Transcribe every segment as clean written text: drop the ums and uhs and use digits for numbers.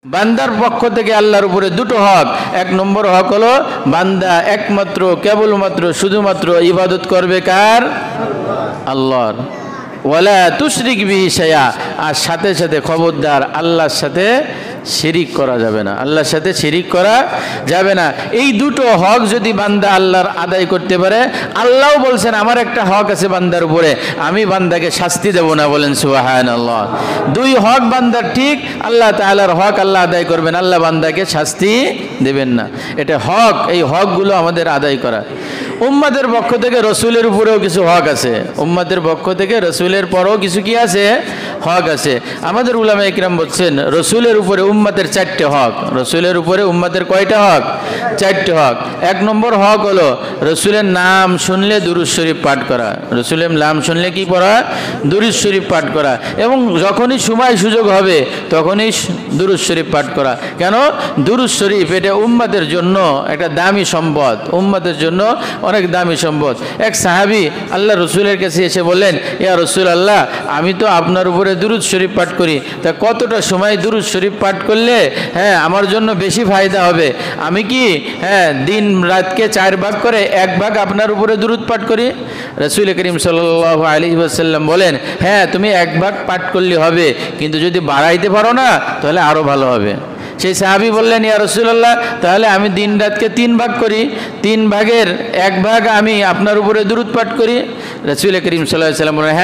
বান্দার পক্ষ থেকে আল্লাহর উপরে দুটো হক। এক নম্বর হক হলো বান্দা একমাত্র কেবলমাত্র শুধুমাত্র ইবাদত করবে কার? আল্লাহর। ওয়ালা তুশরিক বিহি শাইআ, আর সাথে সাথে খবরদার আল্লাহর সাথে শিরিক করা যাবে না, আল্লাহর সাথে শিরিক করা যাবে না। এই দুটো হক যদি বান্দা আল্লাহর আদায় করতে পারে, আল্লাহও বলছেন আমার একটা হক আছে বান্দার উপরে, আমি বান্দাকে শাস্তি দেব না, বলেন সুবহানাল্লাহ। দুই হক বান্দার ঠিক, আল্লাহ তাআলার হক আল্লাহ আদায় করবেন, আল্লাহ বান্দাকে শাস্তি দেবেন না। এটা হক, এই হকগুলো আমাদের আদায় করা। উম্মতের পক্ষ থেকে রসুলের উপরেও কিছু হক আছে, উম্মতের পক্ষ থেকে রসুলের পরেও কিছু কি আছে? হক আছে। আমাদের উলামা ইকরাম বলছেন রসুলের উপরে উম্মতের চারটে হক। রসুলের উপরে উম্মতের কয়টা হক? চারটে হক। এক নম্বর হক হলো রসুলের নাম শুনলে দুরূদ শরীফ পাঠ করা। রসুলের নাম শুনলে কি পড়া? দুরূদ শরীফ পাঠ করা। এবং যখনই সময় সুযোগ হবে তখনই দুরূদ শরীফ পাঠ করা। কেন? দুরূদ শরীফ এটা উম্মতের জন্য একটা দামি সম্পদ, উম্মতের জন্য অনেক দামি সম্পদ। এক সাহাবী আল্লাহ রসুলের কাছে এসে বললেন, ইয়া রসুল আল্লাহ, আমি তো আপনার উপরে দুরূদ শরীফ পাঠ করি, তা কতটা সময় দুরূদ শরীফ পাঠ করলে আমার জন্য বেশি ফায়দা হবে? আমি কি দিন রাতকে 4 ভাগ করে 1 ভাগ আপনার উপরে দুরূদ পাঠ করি? রাসূল করিম সাল্লাল্লাহু আলাইহি ওয়াসাল্লাম বলেন, তুমি 1 ভাগ পাঠ করলে হবে, কিন্তু যদি বাড়াইতে পারো না তাহলে আরো ভালো হবে। সেই সাহাবী বললেন, ইয়া রাসূলুল্লাহ, তাহলে আমি দিন রাতকে 3 ভাগ করি, 3 ভাগের 1 ভাগ আমি আপনার উপরে দুরূদ পাঠ করি। রাসূল করিম সাল্লাল্লাহু আলাইহি ওয়াসাল্লাম বলেন,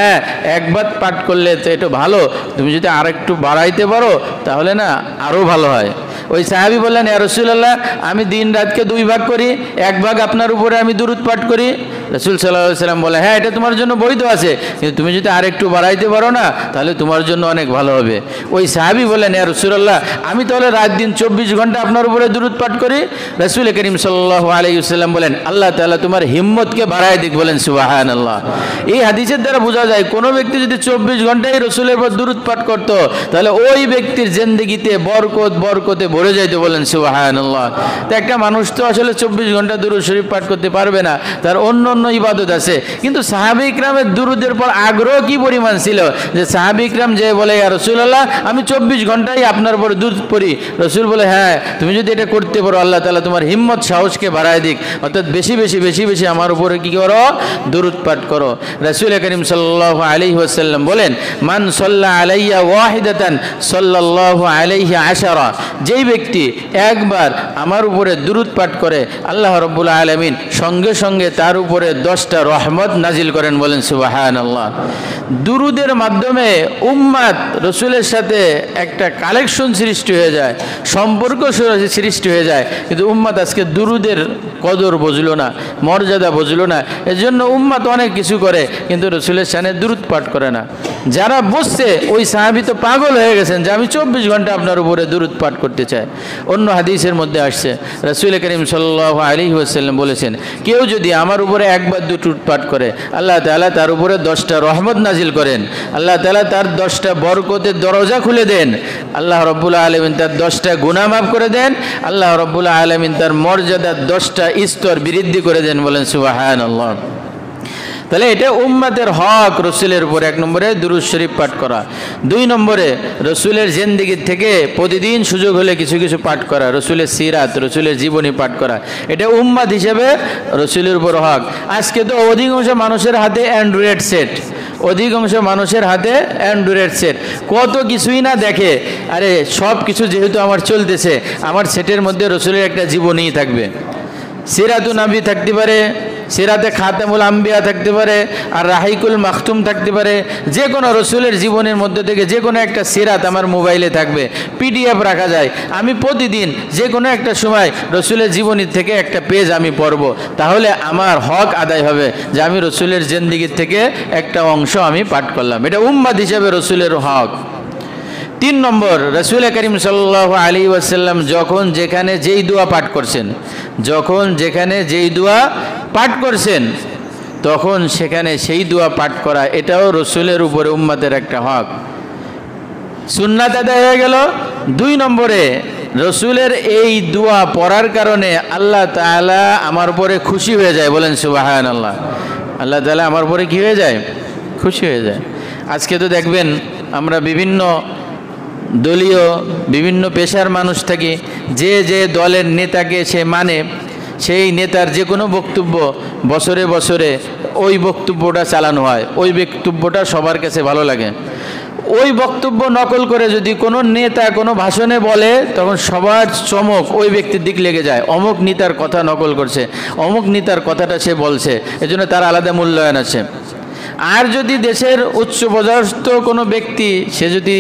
এক ভাগ পাঠ করলে তো এটা ভালো, তুমি যদি আরেকটু বাড়াইতে পারো তাহলে না আরও ভালো হয়। ওই সাহাবী বললেন, ইয়া রাসূলুল্লাহ, আমি দিন রাতকে 2 ভাগ করি, 1 ভাগ আপনার উপরে আমি দুরূদ পাঠ করি। রাসূল সাল্লাল্লাহু আলাইহি ওয়াসাল্লাম বলে, এটা তোমার জন্য বৈধ আছে, কিন্তু তুমি যদি আরেকটু বাড়াইতে পারো না তাহলে তোমার জন্য অনেক ভালো হবে। ওই সাহাবী বললেন, ইয়া রাসূলুল্লাহ, আমি তাহলে রাত দিন 24 ঘন্টা আপনার উপরে দুরূদ পাঠ করি। রাসূল করিম সাল্লাল্লাহু আলাইহি ওয়াসাল্লাম বলেন, আল্লাহ তাআলা তোমার হিম্মতকে বাড়ায় দিক, বলেন সুবহানাল্লাহ। এই হাদিসের দ্বারা বোঝা যায় কোনো ব্যক্তি যদি 24 ঘন্টাই রসুলের উপর দুরূদ পাঠ করত তাহলে ওই ব্যক্তির জিন্দেগিতে বরকতে ভরে যাইতো, বলেন সুবহানাল্লাহ। তো একটা মানুষ তো আসলে 24 ঘন্টা দুরূদ শরীফ পাঠ করতে পারবে না, তার অন্য ইবাদত আছে। কিন্তু সাহাবী ইকরামের দুরূদের পর আগ্রহ কি পরিমাণ ছিল যে সাহাবী ইকরাম যে বলে, ইয়া রাসূলুল্লাহ, আমি 24 ঘন্টাই আপনার উপর দুরূদ পড়ি। রসুল বলে, তুমি যদি এটা করতে পারো আল্লাহ তাআলা তোমার হিম্মত সাহসকে বাড়ায় দিক, অর্থাৎ বেশি বেশি আমার উপরে কি করো? দুরূদ পাঠ করো। রাসূল করিম সাল্লাল্লাহু আলাইহি ওয়াসাল্লাম বলেন, মান সাল্লা আলাইয়া ওয়াহিদাতান সাল্লাল্লাহু আলাইহি আশারা, যেই ব্যক্তি একবার আমার উপরে দুরূদ পাঠ করে আল্লাহ রাব্বুল আলামিন সঙ্গে সঙ্গে তার উপরে 10টা রহমত নাজিল করেন, বলেন সুবহানাল্লাহ। দুরূদের মাধ্যমে উম্মাত রসুলের সাথে একটা কালেকশন সৃষ্টি হয়ে যায়, সম্পর্ক সৃষ্টি হয়ে যায়, কিন্তু উম্মাত আজকে দুরূদের কদর বুঝলো না, মর্যাদা বুঝলো না। এজন্য উম্মাত অনেক কিছু করে কিন্তু রসুলের শানে দুরূদ পাঠ করে না। যারা বুঝছে ওই সাহাবী তো পাগল হয়ে গেছেন যে আমি 24 ঘন্টা আপনার উপরে দুরূদ পাঠ করতে চাই। অন্য হাদিসের মধ্যে আসছে রাসূল করিম সাল্লাল্লাহু আলাইহি ওয়াসাল্লাম বলেছেন, কেউ যদি আমার উপরে একবার দুরূদ পাঠ করে আল্লাহ তাআলা তার উপরে 10টা রহমত নাজিল করেন, আল্লাহ তাআলা তার 10টা বরকতের দরজা খুলে দেন, আল্লাহ রাব্বুল আলামিন তার 10টা গুনাহ মাফ করে দেন, আল্লাহ রাব্বুল আলামিন তার মর্যাদার 10টা স্তর বৃদ্ধি করে দেন, বলেন সুবহানাল্লাহ। তাহলে এটা উম্মতের হক রসুলের উপর। 1 নম্বরে দুরূদ শরীফ পাঠ করা। 2 নম্বরে রসুলের জিন্দেগি থেকে প্রতিদিন সুযোগ হলে কিছু কিছু পাঠ করা, রসুলের সিরাত, রসুলের জীবনী পাঠ করা, এটা উম্মত হিসেবে রসুলের উপর হক। আজকে তো অধিকাংশ মানুষের হাতে অ্যান্ড্রয়েড সেট, অধিকাংশ মানুষের হাতে অ্যান্ড্রয়েড সেট, কত কিছুই না দেখে। আরে সব কিছু যেহেতু আমার চলতেছে, আমার সেটের মধ্যে রসুলের একটা জীবনী থাকবে, সিরাতুন নবী থাকতে পারে, সিরাতে খাতামুল আম্বিয়া থাকতে পারে, আর রাহিকুল মাখতুম থাকতে পারে, যে কোনো রসুলের জীবনের মধ্যে থেকে যে কোনো একটা সিরাত আমার মোবাইলে থাকবে, PDF রাখা যায়। আমি প্রতিদিন যে কোনো একটা সময় রসুলের জীবনী থেকে একটা পেজ আমি পড়ব, তাহলে আমার হক আদায় হবে যে আমি রসুলের জিন্দেগি থেকে একটা অংশ আমি পাঠ করলাম। এটা উম্মত হিসেবে রসুলের হক। 3 নম্বর, রাসূল করিম সাল্লাল্লাহু আলাইহি ওয়াসাল্লাম যখন যেখানে যেই দোয়া পাঠ করছেন, যখন যেখানে যেই দোয়া পাঠ করছেন তখন সেখানে সেই দোয়া পাঠ করা, এটাও রসুলের উপরে উম্মতের একটা হক, সুন্নাত আদায় হয়ে গেল। 2 নম্বরে, রসুলের এই দোয়া পড়ার কারণে আল্লাহ তাআলা আমার উপরে খুশি হয়ে যায়, বলেন সুবহানাল্লাহ। আল্লাহ তাআলা আমার উপরে কি হয়ে যায়? খুশি হয়ে যায়। আজকে তো দেখবেন আমরা বিভিন্ন দলীয় বিভিন্ন পেশার মানুষ থাকে, যে যে দলের নেতাকে সে মানে সেই নেতার যে কোনো বক্তব্য বছরে বছরে ওই বক্তব্যটা চালানো হয়, ওই বক্তব্যটা সবার কাছে ভালো লাগে। ওই বক্তব্য নকল করে যদি কোনো নেতা কোনো ভাষণে বলে, তখন সবার চমক ওই ব্যক্তির দিক লেগে যায়, অমুক নেতার কথা নকল করছে, অমুক নেতার কথাটা সে বলছে, এজন্য তার আলাদা মূল্যায়ন আছে। আর যদি দেশের উচ্চপদস্থ কোনো ব্যক্তি, সে যদি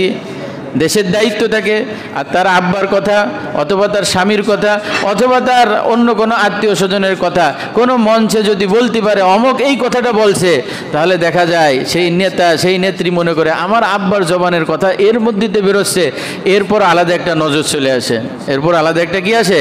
দেশের দায়িত্ব থাকে আর তার আব্বার কথা অথবা তার স্বামীর কথা অথবা তার অন্য কোনো আত্মীয় স্বজনের কথা কোনো মঞ্চে যদি বলতে পারে অমুক এই কথাটা বলছে, তাহলে দেখা যায় সেই নেতা সেই নেত্রী মনে করে আমার আব্বার জবানের কথা এর মধ্যেতে বেরোচ্ছে, এরপর আলাদা একটা নজর চলে আসে, এরপর আলাদা একটা কি আসে,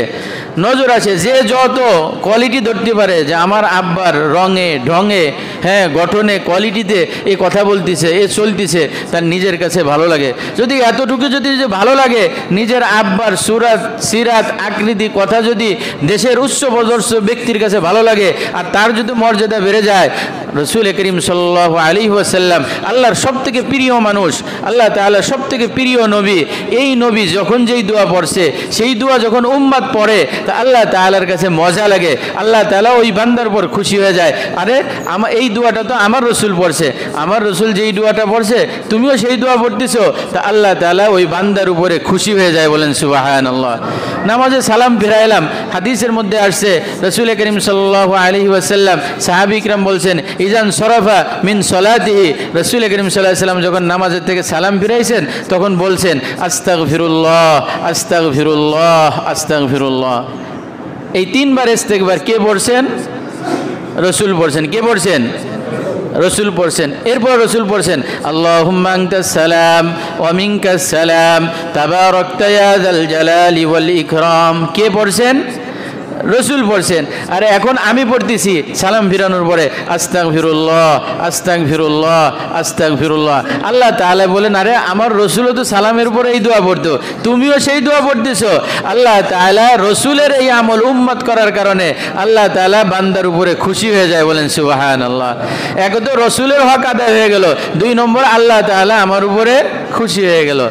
নজর আসে। যে যত কোয়ালিটি ধরতে পারে যে আমার আব্বার রঙে ঢঙে, হ্যাঁ গঠনে কোয়ালিটিতে এ কথা বলতেছে, এ চলতেছে, তার নিজের কাছে ভালো লাগে। যদি এতটুকু যদি ভালো লাগে, নিজের আব্বার সুরাত সিরাত আকৃতি কথা যদি দেশের উচ্চপদস্থ ব্যক্তির কাছে ভালো লাগে আর তার যদি মর্যাদা বেড়ে যায়, রসুল করিম সাল্লাল্লাহু আলাইহি ওয়াসাল্লাম আল্লাহর সবথেকে প্রিয় মানুষ, আল্লাহ তাআলার সবথেকে প্রিয় নবী, এই নবী যখন যেই দোয়া পড়ছে সেই দোয়া যখন উম্মত পড়ে তা আল্লাহ তাআলার কাছে মজা লাগে, আল্লাহ তাআলা ওই বান্দার উপর খুশি হয়ে যায়। আরে আমার এই দোয়াটা তো আমার রসুল পড়ছে, আমার রসুল যেই দোয়াটা পড়ছে তুমিও সেই দোয়া পড়তেছো, তা আল্লাহ তাআলা ওই বান্দার উপরে খুশি হয়ে যায়। বলেন সুবহানাল্লাহ। নামাজে সালাম ফিরাইলাম, হাদিসের মধ্যে আসছে রসুল করিম সাল্লাল্লাহু আলাইহি ওয়াসাল্লাম সাহাবী ইকরাম বলছেন ইজান সরাফা মিন সলাতিহি, রসুল করিম সাল্লাল্লাহু আলাইহি ওয়াসাল্লাম যখন নামাজের থেকে সালাম ফিরাইছেন তখন বলছেন আস্তাগফিরুল্লাহ আস্তাগফিরুল্লাহ আস্তাগফিরুল্লাহ। এই তিনবার ইস্তেগফার কে পড়ছেন? রসুল পড়ছেন। কে পড়ছেন? রসুল পড়ছেন। এরপর রসুল পড়ছেন আল্লাহুম্মা আনতাস সালাম ওয়া মিনকাস সালাম তাবারাকতা ইয়া যাল জালালি ওয়াল ইকরাম। কে পড়ছেন? রসুল পড়ছেন। আরে এখন আমি পড়তেছি সালাম ফিরানোর পরে আস্তাগফিরুল্লাহ আস্তাগফিরুল্লাহ আস্তাগফিরুল্লাহ। আল্লাহ তাআলা বলেন আরে আমার রসুলও তো সালামের পরে এই দোয়া পড়তো, তুমিও সেই দোয়া পড়তেছো। আল্লাহ তাআলা রসুলের এই আমল উম্মত করার কারণে আল্লাহ তাআলা বান্দার উপরে খুশি হয়ে যায়। বলেন সুবহানাল্লাহ। এক তো রসুলের হক আদায় হয়ে গেল, দুই নম্বর আল্লাহ তাআলা আমার উপরে খুশি হয়ে গেল।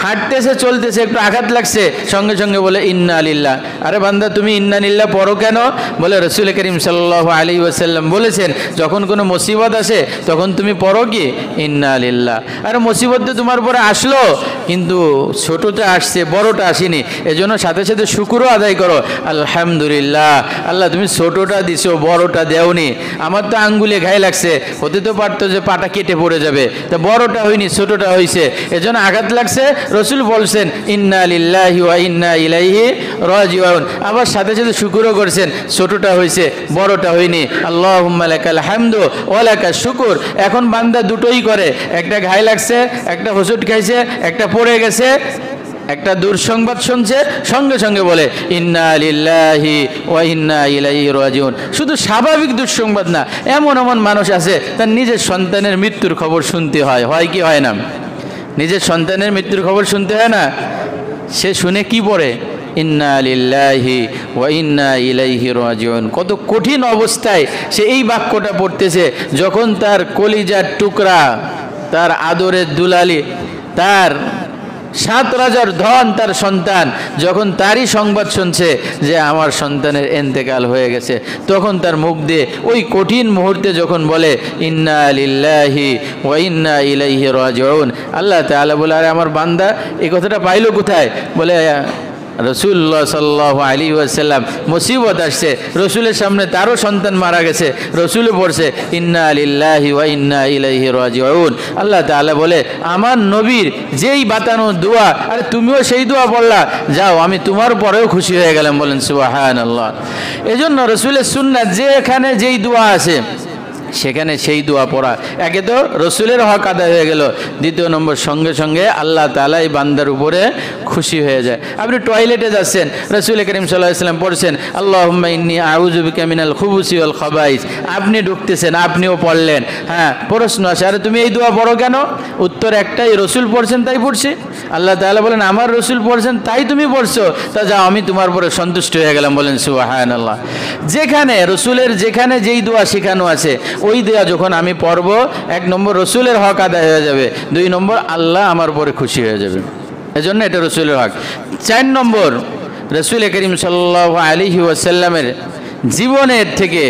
হাঁটতেছে চলতেছে একটু আঘাত লাগছে, সঙ্গে সঙ্গে বলে ইন্না লিল্লাহ। আরে বান্দা তুমি ইন্না লিল্লাহ পড়ো কেন? বলে রসুল করিম সাল্লাল্লাহু আলাইহি ওয়াসাল্লাম বলেছেন যখন কোনো মুসিবত আসে তখন তুমি পড়ো কি ইন্না লিল্লাহ। আরে মুসিবত তো তোমার পরে আসলো কিন্তু ছোটটা আসছে বড়টা আসেনি, এজন্য সাথে সাথে শুকরও আদায় করো, আলহামদুলিল্লাহ আল্লাহ তুমি ছোটটা দিছো বড়টা দেওনি। আমার তো আঙ্গুলে ঘায়ে লাগছে, হতে তো পারতো যে পাটা কেটে পড়ে যাবে, তা বড়টা হয়নি ছোটটা হয়েছে, এজন্য আঘাত লাগছে। রসুল বলছেন ইন্না লিল্লাহি ওয়া ইন্না ইলাইহি রাজিউন। আবার সাথে সাথে শুকরও করছেন, ছোটটা হয়েছে বড়টা হয়নি, আল্লাহুম্মা লাকাল হামদু ওয়া লাকাশ শুকুর। এখন বান্দা দুটোই করে, একটা ঘায়ে লাগছে, একটা হোঁচট খাইছে, একটা পড়ে গেছে, একটা দুঃসংবাদ শুনছে, সঙ্গে সঙ্গে বলে ইন্না লিল্লাহি ওয়া ইন্না ইলাইহি রাজিউন। শুধু স্বাভাবিক দুঃসংবাদ না, এমন এমন মানুষ আছে তার নিজের সন্তানের মৃত্যুর খবর শুনতে হয়, হয় কি হয় না? নিজের সন্তানের মৃত্যুর খবর শুনতে হয় না, সে শুনে কি পড়ে ইন্না লিল্লাহি ওয়া ইন্না ইলাইহি রাজিউন। কত কঠিন অবস্থায় সে এই বাক্যটা পড়তেছে, যখন তার কলিজার টুকরা, তার আদরের দুলালি, তার 7 রাজার ধন তার সন্তান, যখন তারই সংবাদ শুনছে যে আমার সন্তানের ইন্তেকাল হয়ে গেছে, তখন তার মুখ দিয়ে ওই কঠিন মুহূর্তে যখন বলে ইন্না লিল্লাহি ওয়া ইন্না ইলাইহি রাজিউন, আল্লাহ তাআলা বলে আরে আমার বান্দা এই কথাটা পাইলো কোথায়? বলে রসুল্লাহ সাল্লাল্লাহু আলাইহি ওয়াসাল্লাম মুসিবত আসছে, রসুলের সামনে তারও সন্তান মারা গেছে, রসুলও পড়ছে ইন্না লিল্লাহি ওয়া ইন্না ইলাইহি রাজিউন। আল্লাহ তাআলা বলে আমার নবীর যেই বাতানো দোয়া, আরে তুমিও সেই দোয়া পড়লা, যাও আমি তোমার পরেও খুশি হয়ে গেলাম। বলেন সুবহানাল্লাহ। এজন্য রসুলের সুন্নাত যেখানে যেই দোয়া আছে সেখানে সেই দোয়া পড়া, একে তো রসুলের হক আদায় হয়ে গেল, দ্বিতীয় নম্বর সঙ্গে সঙ্গে আল্লাহ তাআলা এই বান্দার উপরে খুশি হয়ে যায়। আপনি টয়লেটে যাচ্ছেন, রসুল করিম সাল্লাল্লাহু আলাইহি ওয়াসাল্লাম পড়ছেন আল্লাহুম্মা ইন্নী আউযু বিকা মিনাল খুবুসি ওয়াল খাবাইস। আপনি ঢুকতেছেন, আপনিও পড়লেন, হ্যাঁ প্রশ্ন আসে আরে তুমি এই দোয়া পড়ো কেন? উত্তর একটাই, রসুল পড়ছেন তাই পড়ছি। আল্লাহ তাআলা বলেন আমার রসুল পড়ছেন তাই তুমি পড়ছো, তা যাও আমি তোমার উপরে সন্তুষ্ট হয়ে গেলাম। বলেন সুবহানাল্লাহ। যেখানে রসুলের যেখানে যেই দোয়া শেখানো আছে ওই দোয়া যখন আমি পড়ব, 1 নম্বর রসুলের হক আদায় হয়ে যাবে, 2 নম্বর আল্লাহ আমার উপরে খুশি হয়ে যাবে। এজন্য এটা রসুলের হক। 4 নম্বর, রসুল করিম সাল্লাল্লাহু আলাইহি ওয়াসাল্লামের জীবনের থেকে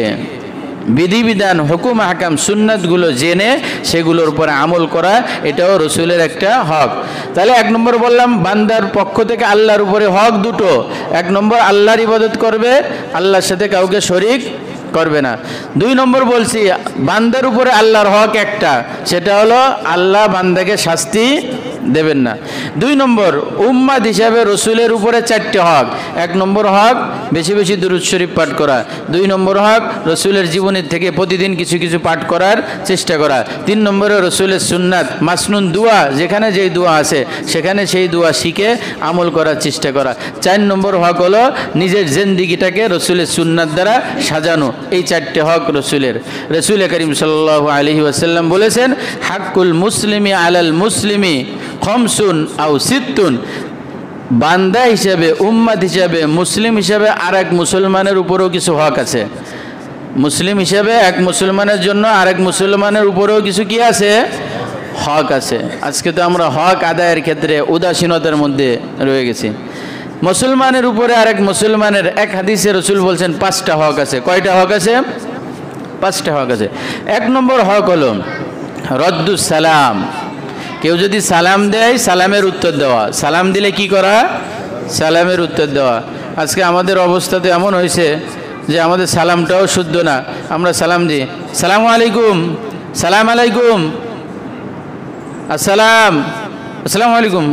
বিধিবিধান, হুকুম, হাকাম, সুন্নাতগুলো জেনে সেগুলোর উপরে আমল করা, এটাও রসুলের একটা হক। তাহলে 1 নম্বর বললাম, বান্দার পক্ষ থেকে আল্লাহর উপরে হক দুটো। 1 নম্বর আল্লাহর ইবাদত করবে, আল্লাহর সাথে কাউকে শরীক করবে না। 2 নম্বর বলছি, বান্দার উপরে আল্লাহর হক একটা, সেটা হলো আল্লাহ বান্দাকে শাস্তি দেবেন না। 2 নম্বর, উম্মাত হিসাবে রসুলের উপরে 4টে হক। 1 নম্বর হক বেশি বেশি দুরূদ শরীফ পাঠ করা। 2 নম্বর হক রসুলের জীবনের থেকে প্রতিদিন কিছু কিছু পাঠ করার চেষ্টা করা। 3 নম্বরে রসুলের সুন্নাত, মাসনুন দোয়া, যেখানে যেই দোয়া আছে সেখানে সেই দোয়া শিখে আমল করার চেষ্টা করা। 4 নম্বর হক হলো নিজের জিন্দেগিটাকে রসুলের সুন্নাত দ্বারা সাজানো। এই 4টে হক রসুলের। রসুল করিম সাল্লাল্লাহু আলাইহি ওয়াসাল্লাম বলেছেন, হাক্কুল মুসলিমি আলাল মুসলিমি খমসুন আও সিত্তুন। বান্দা হিসাবে, উম্মাত হিসাবে, মুসলিম হিসাবে আর এক মুসলমানের উপরেও কিছু হক আছে। মুসলিম হিসাবে এক মুসলমানের জন্য আরেক মুসলমানের উপরেও কিছু কি আছে? হক আছে। আজকে তো আমরা হক আদায়ের ক্ষেত্রে উদাসীনতার মধ্যে রয়ে গেছি। মুসলমানের উপরে আরেক মুসলমানের, এক হাদিসে রসুল বলছেন 5টা হক আছে। কয়টা হক আছে? 5টা হক আছে। 1 নম্বর হক হলো রদ্দুস সালাম। কেউ যদি সালাম দেয়, সালামের উত্তর দেওয়া। সালাম দিলে কি করা? সালামের উত্তর দেওয়া। আজকে আমাদের অবস্থা তো এমন হয়েছে যে আমাদের সালামটাও শুদ্ধ না। আমরা সালাম দিই, সালামু আলাইকুম, সালাম আলাইকুম, আসসালাম, আসসালামু আলাইকুম,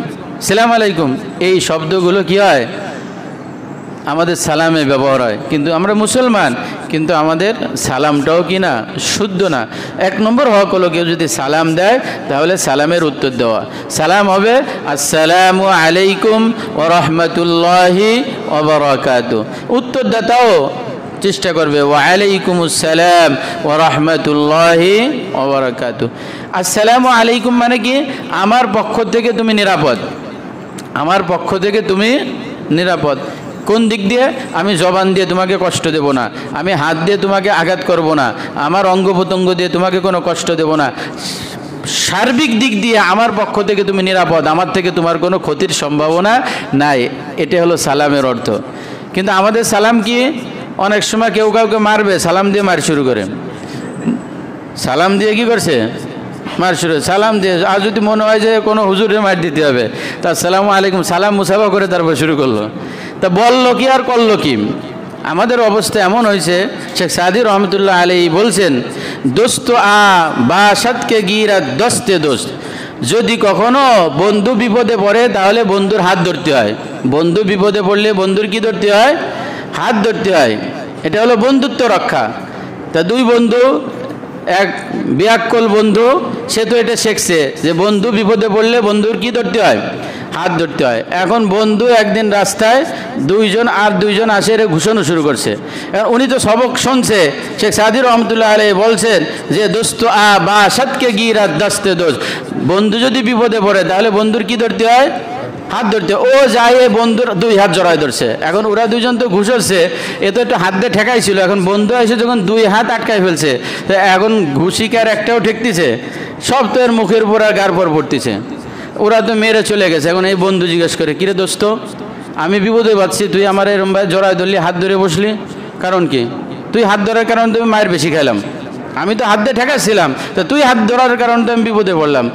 সালাম আলাইকুম। এই শব্দগুলো কি হয়? আমাদের সালামে ব্যবহার হয়, কিন্তু আমরা মুসলমান, কিন্তু আমাদের সালামটাও কি না? শুদ্ধ না। 1 নম্বর হক হলো কেউ যদি সালাম দেয় তাহলে সালামের উত্তর দেওয়া। সালাম হবে আসসালামু আলাইকুম ওয়া রাহমাতুল্লাহি ওয়া বারাকাতুহু। উত্তরদাতাও চেষ্টা করবে ওয়া আলাইকুমুস সালাম ওয়া রাহমাতুল্লাহি ওয়া বারাকাতুহু। আসসালামু আলাইকুম মানে কি? আমার পক্ষ থেকে তুমি নিরাপদ, আমার পক্ষ থেকে তুমি নিরাপদ। কোন দিক দিয়ে? আমি জবান দিয়ে তোমাকে কষ্ট দেব না, আমি হাত দিয়ে তোমাকে আঘাত করব না, আমার অঙ্গ প্রত্যঙ্গ দিয়ে তোমাকে কোনো কষ্ট দেব না। সার্বিক দিক দিয়ে আমার পক্ষ থেকে তুমি নিরাপদ, আমার থেকে তোমার কোনো ক্ষতির সম্ভাবনা নাই। এটা হলো সালামের অর্থ। কিন্তু আমাদের সালাম কি? অনেক সময় কেউ কাউকে মারবে, সালাম দিয়ে মার শুরু করে। সালাম দিয়ে কি করছে? মার শুরু। সালাম দিয়ে, আর যদি মনে হয় যে কোনো হুজুরে মার দিতে হবে, তা আসসালামু আলাইকুম সালাম মুসাফা করে তারপর শুরু করলো। তা বললো কি আর করলো কি? আমাদের অবস্থা এমন হয়েছে, শেখ সাদি রহমতুল্লাহ আলাইহি বলছেন, দোস্ত আ বাসাতকে গিরা দস্তে দোস্ত। যদি কখনো বন্ধু বিপদে পড়ে তাহলে বন্ধুর হাত ধরতে হয়। বন্ধু বিপদে পড়লে বন্ধুর কি ধরতে হয়? হাত ধরতে হয়। এটা হলো বন্ধুত্ব রক্ষা। তা 2 বন্ধু, এক বিয়াক্কল বন্ধু, সে তো এটা শিখছে যে বন্ধু বিপদে পড়লে বন্ধুর কি ধরতে হয়? হাত ধরতে হয়। এখন বন্ধু একদিন রাস্তায় 2 জন আসে এর ঘুষানো শুরু করছে। উনি তো সবক শুনছে। শেখ সাদি রহমতুল্লাহ আলাইহি বলছেন যে দোস্ত আ বা সৎকে গিরা দস্তে দোষ। বন্ধু যদি বিপদে পড়ে তাহলে বন্ধুর কি ধরতে হয়? হাত ধরতে। ও যায় বন্ধুর 2 হাত জড়ায় ধরছে। এখন ওরা 2 জন তো ঘুষছে, এ তো একটু হাত দিয়ে ঠেকাইছিল। এখন বন্ধু এসে যখন 2 হাত আটকায় ফেলছে, তো এখন ঘুষিকার একটাও ঠেকতেছে, সব তো এর মুখের উপর আর গার পর পড়তেছে। ওরা তো মেরে চলে গেছে। এখন এই বন্ধু জিজ্ঞেস করে, কিরে দোস্ত, আমি বিপদে পাচ্ছি, তুই আমার এরম ভাই জড়ায় ধরলি, হাত ধরে বসলি, কারণ কি? তুই হাত ধরার কারণ তুমি মায়ের বেশি খেলাম, আমি তো হাত দিয়ে ঠেকাচ্ছিলাম, তো তুই হাত ধরার কারণ তো আমি বিপদে পড়লাম।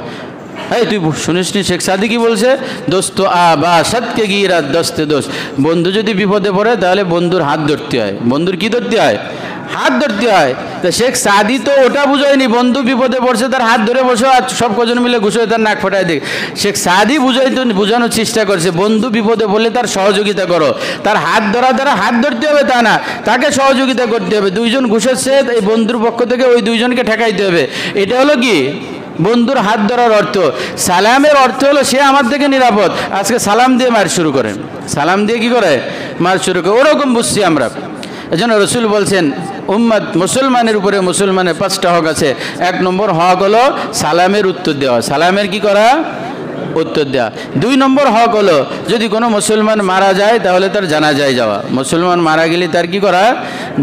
এই তুই শুনিস নি শেখ সাদি কি বলছে? দোস্ত আ বা সৎকে গিরা দস্তে দোষ। বন্ধু যদি বিপদে পড়ে তাহলে বন্ধুর হাত ধরতে হয়। বন্ধুর কি ধরতে হয়? হাত ধরতে হয়। তো শেখ সাদি তো ওটা বুঝায়নি বন্ধু বিপদে পড়ছে তার হাত ধরে বসে আর সব কজন মিলে ঘুষে তার নাক ফোটায় দেখ। শেখ সাদি বোঝানোর চেষ্টা করছে বন্ধু বিপদে পড়লে তার সহযোগিতা করো। তার হাত ধরা দ্বারা হাত ধরতে হবে তা না, তাকে সহযোগিতা করতে হবে। 2 জন ঘুষেছে, এই বন্ধুর পক্ষ থেকে ওই 2 জনকে ঠেকাইতে হবে। এটা হলো কি? বন্ধুর হাত ধরার অর্থ। সালামের অর্থ হলো সে আমার থেকে নিরাপদ। আজকে সালাম দিয়ে মার শুরু করে, সালাম দিয়ে কি করে? মার শুরু করে। ওরকম বুঝছি আমরা। এজন্য রসুল বলছেন উম্মত মুসলমানের উপরে মুসলমানের 5টা হক আছে। 1 নম্বর হক হলো সালামের উত্তর দেওয়া। সালামের কি করা? উত্তর দেওয়া। 2 নম্বর হক হলো যদি কোনো মুসলমান মারা যায় তাহলে তার জানাজায় যাওয়া। মুসলমান মারা গেলে তার কি করা?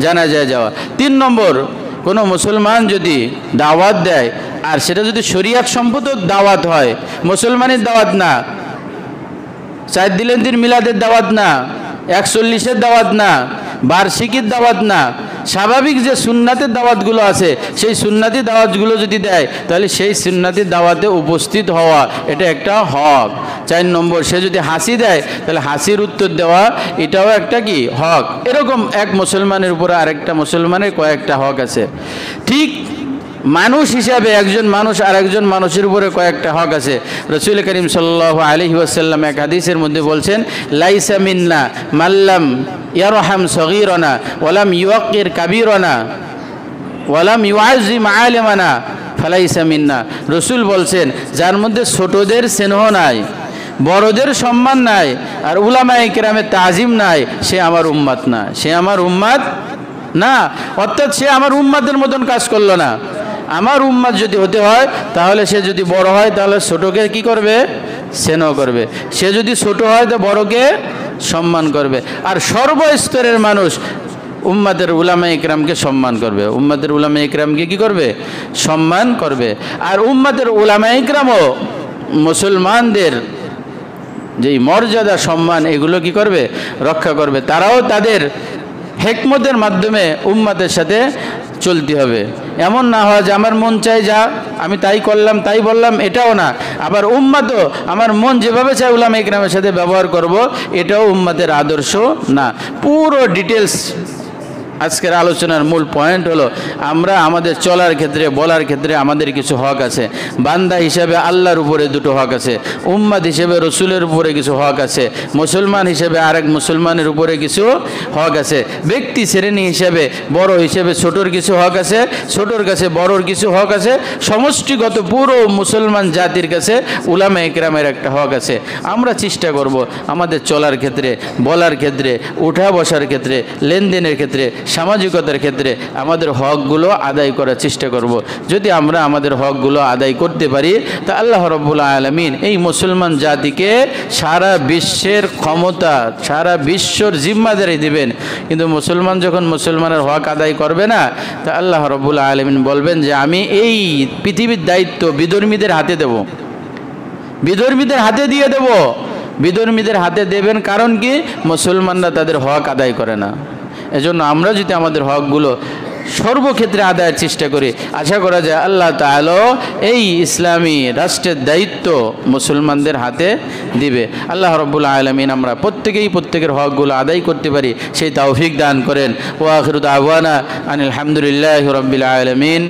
জানাজায় যাওয়া। 3 নম্বর, কোনো মুসলমান যদি দাওয়াত দেয় আর সেটা যদি শরিয়াত সম্মত দাওয়াত হয়, মুসলমানের দাওয়াত না, চার দিলেন দিন মিলাদের দাওয়াত না, 41-এর দাওয়াত না, বার্ষিকীর দাওয়াত না, স্বাভাবিক যে সুন্নাতের দাওয়াতগুলো আছে সেই সুন্নাতি দাওয়াতগুলো যদি দেয় তাহলে সেই সুন্নাতি দাওয়াতে উপস্থিত হওয়া এটা একটা হক। 4 নম্বর, সে যদি হাসি দেয় তাহলে হাসির উত্তর দেওয়া এটাও একটা কি হক। এরকম এক মুসলমানের উপরে আরেকটা মুসলমানের কয়েকটা হক আছে। ঠিক মানুষ হিসাবে একজন মানুষ আর একজন মানুষের উপরে কয়েকটা হক আছে। রাসূল করিম সাল্লাল্লাহু আলাইহি ওয়াসাল্লাম এক হাদিসের মধ্যে বলছেন, লাইসা মিন্না মাল্লাম ইয়ারহাম সগীরানা ওয়ালাম ইউকির কাবীরানা ওয়ালাম ইউআযিম আলিমানা ফালাইসা মিন্না। রাসূল বলছেন, যার মধ্যে ছোটদের স্নেহ নাই, বড়দের সম্মান নাই, আর উলামায়ে কেরামের তাজিম নাই, সে আমার উম্মত না, সে আমার উম্মত না। অর্থাৎ সে আমার উম্মতের মতন কাজ করলো না। আমার উম্মত যদি হতে হয় তাহলে সে যদি বড় হয় তাহলে ছোটকে কি করবে? স্নেহ করবে। সে যদি ছোট হয় তো বড়কে সম্মান করবে। আর সর্বস্তরের মানুষ উম্মতের উলামায়ে ইকরামকে সম্মান করবে, উম্মতের উলামায়ে ইকরামকে কি করবে? সম্মান করবে। আর উম্মতের উলামায়ে ইকরামও মুসলমানদের যেই মর্যাদা সম্মান এগুলো কি করবে? রক্ষা করবে। তারাও তাদের হিকমতের মাধ্যমে উম্মতের সাথে চলতে হবে। এমন না হয় যে আমার মন চাই যা আমি তাই করলাম তাই বললাম, এটাও না। আবার উম্মতও আমার মন যেভাবে চাই উলামায়ে ইকরামের সাথে ব্যবহার করব, এটাও উম্মতের আদর্শ না। পুরো ডিটেলস আজকের আলোচনার মূল পয়েন্ট হলো আমরা আমাদের চলার ক্ষেত্রে বলার ক্ষেত্রে আমাদের কিছু হক আছে। বান্দা হিসেবে আল্লাহর উপরে দুটো হক আছে, উম্মত হিসেবে রসুলের উপরে কিছু হক আছে, মুসলমান হিসেবে আরেক মুসলমানের উপরে কিছু হক আছে, ব্যক্তি শ্রেণী হিসেবে বড় হিসেবে ছোটোর কিছু হক আছে, ছোটোর কাছে বড়োর কিছু হক আছে, সমষ্টিগত পুরো মুসলমান জাতির কাছে উলামায়ে ইকরামের একটা হক আছে। আমরা চেষ্টা করব আমাদের চলার ক্ষেত্রে, বলার ক্ষেত্রে, উঠা বসার ক্ষেত্রে, লেনদেনের ক্ষেত্রে, সামাজিকতার ক্ষেত্রে আমাদের হকগুলো আদায় করার চেষ্টা করব। যদি আমরা আমাদের হকগুলো আদায় করতে পারি তা আল্লাহ রাব্বুল আলামিন এই মুসলমান জাতিকে সারা বিশ্বের ক্ষমতা, সারা বিশ্বর জিম্মাদারি দিবেন। কিন্তু মুসলমান যখন মুসলমানের হক আদায় করবে না তা আল্লাহ রাব্বুল আলামিন বলবেন যে আমি এই পৃথিবীর দায়িত্ব বিধর্মীদের হাতে দেব, বিধর্মীদের হাতে দিয়ে দেব। বিধর্মীদের হাতে দেবেন কারণ কি? মুসলমানরা তাদের হক আদায় করে না। এজন্য আমরা যদি আমাদের হকগুলো সর্বক্ষেত্রে আদায়ের চেষ্টা করি, আশা করা যায় আল্লাহ তাআলা এই ইসলামী রাষ্ট্রের দায়িত্ব মুসলমানদের হাতে দিবে। আল্লাহ রাব্বুল আলামিন আমরা প্রত্যেকের হকগুলো আদায় করতে পারি সেই তৌফিক দান করেন। ওয়া আখিরু দাওয়ানা আনিল হামদুলিল্লাহি রাব্বিল আলামিন।